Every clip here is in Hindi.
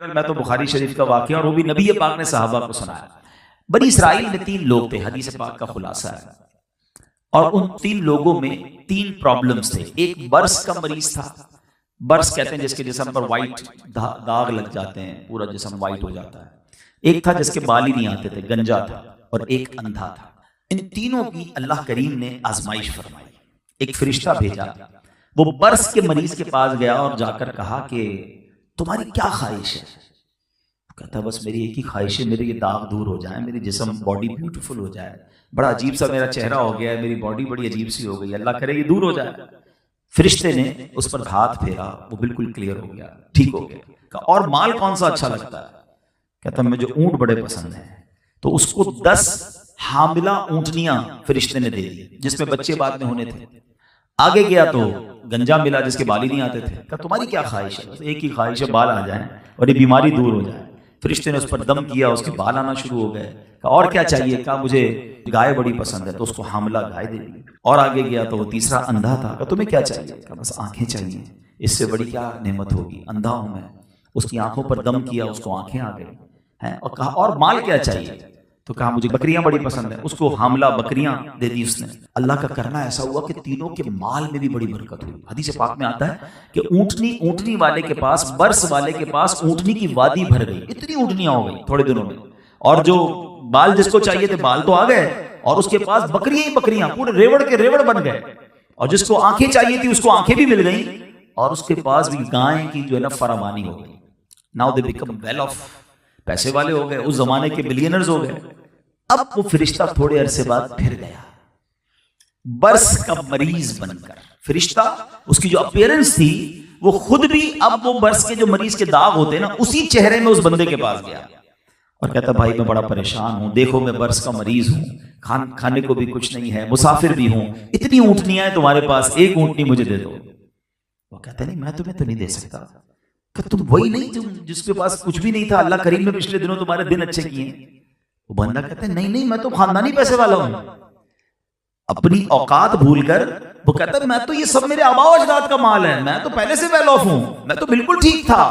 मैं तो बुखारी शरीफ का वाक़या, और वो भी नबी पाक ने सहाबा को सुनाया। बनी इसराइल में 3 लोग थे, हदीस पाक का खुलासा है, और उन 3 लोगों में 3 प्रॉब्लम्स थे। एक बर्स का मरीज था, बर्स कहते हैं जिसके जिस्म पर वाइट दाग लग जाते हैं, पूरा जिस्म वाइट हो जाता है। एक था जिसके बाल ही नहीं आते थे, गंजा था, और एक अंधा था। इन तीनों की अल्लाह करीम ने आजमाइश फरमाई। एक फरिश्ता भेजा, वो बर्स के मरीज के पास गया और जाकर कहा कि तुम्हारी क्या ख्वाहिश है? कहता बस मेरी एक ही ख्वाहिश है, मेरे ये दाग दूर हो जाए, मेरी जिस्म बॉडी ब्यूटीफुल हो जाए, बड़ा अजीब सा मेरा चेहरा हो गया है, मेरी बॉडी बड़ी अजीब सी हो गई, अल्लाह करे ये दूर हो जाए। फरिश्ते ने उस पर हाथ फेरा, वो बिल्कुल क्लियर हो गया, ठीक हो गया। और माल कौन सा अच्छा लगता है? कहता मुझे ऊंट बड़े पसंद है। तो उसको 10 हामिला ऊंटनियां फरिश्ते ने दे दी, जिसमें बच्चे बाद में होने थे। आगे गया तो गंजा मिला जिसके बाल ही नहीं आते थे। कहा तुम्हारी क्या ख्वाहिश है? एक ही ख्वाहिश है, बाल आ जाए और ये बीमारी दूर हो जाए। फरिश्ते ने उस पर दम किया, उसके बाल आना शुरू हो गए। कहा और क्या चाहिए? कहा मुझे गाय बड़ी पसंद है, तो उसको हामिला गाय दे दी। और आगे गया तो वो तीसरा अंधा था। कहा तुम्हें क्या चाहिए? कहा बस आंखें चाहिए, इससे बड़ी क्या नेमत होगी, अंधा हूं मैं। उसकी आंखों पर दम किया, उसको आंखें आ गई हैं। और कहा और माल क्या चाहिए? तो कहा मुझे बकरियां बड़ी पसंद है, उसको हामला बकरियां दे दी उसने। अल्लाह का करना ऐसा हुआ कि तीनों के माल में भी बड़ी बरकत हुई। हदीस पाक में आता है कि ऊंटनी वाले के पास, बर्स वाले के पास ऊंटनी की वादी भर गई, इतनी ऊंटनियां हो गई थोड़े दिनों में। और जो बाल जिसको चाहिए थे बाल तो आ गए, और उसके पास बकरियां ही बकरियां, पूरे रेवड़ के रेवड़ बन गए। और जिसको आंखें चाहिए थी उसको आंखें भी मिल गई, और उसके पास भी गाय की जो है ना फरामानी हो गई। Now they become well of, पैसे वाले हो गए, उस जमाने के बिलियनर्स हो गए। अब वो फरिश्ता थोड़े अरसे बाद फिर गया, बर्स का मरीज बनकर। फरिश्ता, उसकी जो अपीयरेंस थी वो खुद भी, अब वो बर्स के जो मरीज के दाग होते हैं ना, उसी चेहरे में उस बंदे के पास गया और कहता भाई मैं बड़ा परेशान हूं, देखो मैं बर्स का मरीज हूं, खाने को भी कुछ नहीं है, मुसाफिर भी हूं, इतनी ऊंटनियां हैं तुम्हारे पास, एक ऊंटनी मुझे दे दो। वो कहता नहीं मैं तुम्हें तो नहीं दे सकता। तुम वही नहीं तुम जिसके पास कुछ भी नहीं था, अल्लाह करीम ने पिछले दिनों तुम्हारे दिन अच्छे किए। वो बंदा कहता है नहीं मैं तो खानदानी पैसे वाला हूं। अपनी औकात भूलकर वो कहता है मैं तो ये सब मेरे आबा अजदाद का माल है, मैं तो पहले से वेल ऑफ हूं, मैं तो बिल्कुल ठीक था।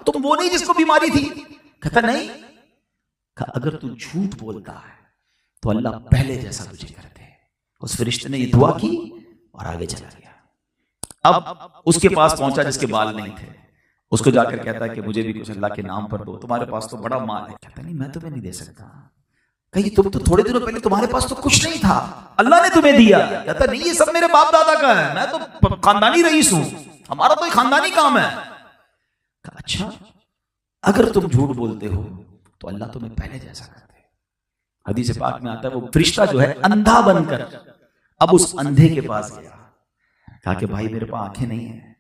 तुम वो नहीं जिसको बीमारी थी? कहता नहीं। अगर तू झूठ बोलता है तो अल्लाह पहले जैसा तुझे कर दे। उस फरिश्ते ने ये दुआ की और आगे चला गया। अब उसके पास पहुंचा जिसके बाल नहीं थे, उसको जाकर कहता है कि मुझे भी कुछ अल्लाह के नाम पर दो, तुम्हारे पास तो बड़ा माल है। कहता नहीं मैं तुम्हें नहीं दे सकता। कहीं तुम तो थोड़े दिनों पहले तुम्हारे पास तो कुछ नहीं था, अल्लाह ने तुम्हें दिया। कहता नहीं ये सब मेरे बाप दादा का है, मैं तो खानदानी रईस हूं, हमारा तो एक खानदानी काम है। अच्छा अगर तुम झूठ बोलते हो तो अल्लाह तुम्हें पहले जैसा कर दे। हदीस पाक में आता है वो फरिश्ता जो है अंधा बनकर अब उस अंधे के पास गया, कहा कि भाई मेरे पास आंखें नहीं है,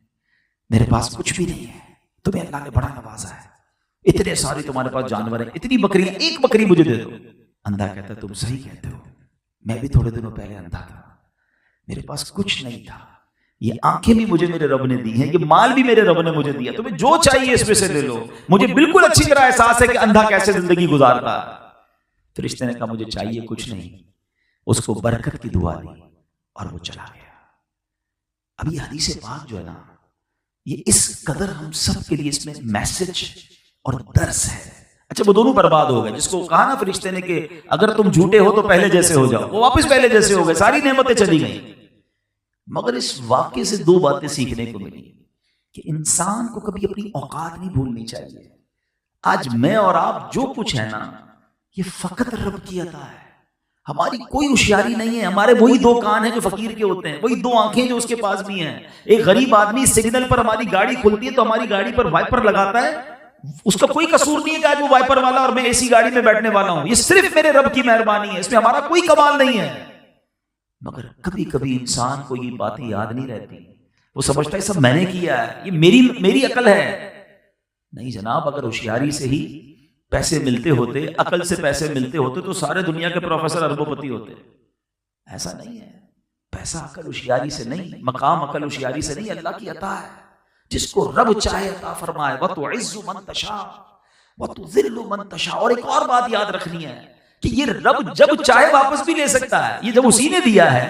मेरे पास कुछ भी नहीं है, तुम्हें अल्लाह ने बड़ा नवाजा है, इतने सारे तुम्हारे पास जानवर हैं, इतनी बकरियां, एक बकरी मुझे दे दो। अंधा कहता तुम सही कहते हो, मैं भी थोड़े दिनों पहले अंधा था, मेरे पास कुछ नहीं था, ये आंखें भी मुझे मेरे रब ने दी हैं, ये माल भी मेरे रब ने मुझे दिया, तुम्हें जो चाहिए इसमें से ले लो, मुझे बिल्कुल अच्छी तरह एहसास है कि अंधा कैसे जिंदगी गुजारता है। फरिश्ते ने कहा मुझे चाहिए कुछ नहीं, उसको बरकत की दुआ दी और वो चला गया। अब ये हदीस पाक जो है ना, ये इस कदर हम सब के लिए इसमें मैसेज और दर्स है। अच्छा वो दोनों बर्बाद हो गए, जिसको कहा ना फरिश्ते ने कि अगर तुम झूठे हो तो पहले जैसे हो जाओ, वो वापस पहले जैसे हो गए, सारी नेमतें चली गई। मगर इस वाक्य से 2 बातें सीखने को मिली कि इंसान को कभी अपनी औकात नहीं भूलनी चाहिए। आज मैं और आप जो कुछ है ना, ये फकत रब की अता है, हमारी कोई होशियारी नहीं है। हमारे वही 2 कान हैं जो फकीर के होते हैं, वही 2 आंखें जो उसके पास भी हैं। एक गरीब आदमी सिग्नल पर हमारी गाड़ी खुलती है तो हमारी गाड़ी पर वाइपर लगाता है, उसका कोई कसूर नहीं है कि आज वो वाइपर वाला और मैं एसी गाड़ी में बैठने वाला हूं, ये सिर्फ मेरे रब की मेहरबानी है, इसमें हमारा कोई कमाल नहीं है। मगर कभी कभी इंसान को ये बातें याद नहीं रहती, वो समझता है सब मैंने किया है, ये मेरी अकल है। नहीं जनाब, अगर होशियारी से ही पैसे मिलते होते, अकल से पैसे मिलते होते तो सारे दुनिया के प्रोफेसर अरबोपति होते। ऐसा नहीं है, पैसा अकल होशियारी से नहीं, मकाम अकल होशियारी से नहीं, अल्लाह की अता है। जिसको रब चाहे अता फरमाए, व तुइज़्ज़ु मन तशा व तुज़िल्लु मन तशा। और एक और बात याद रखनी है कि ये रब जब चाहे वापस भी ले सकता है, ये जब उसी ने दिया है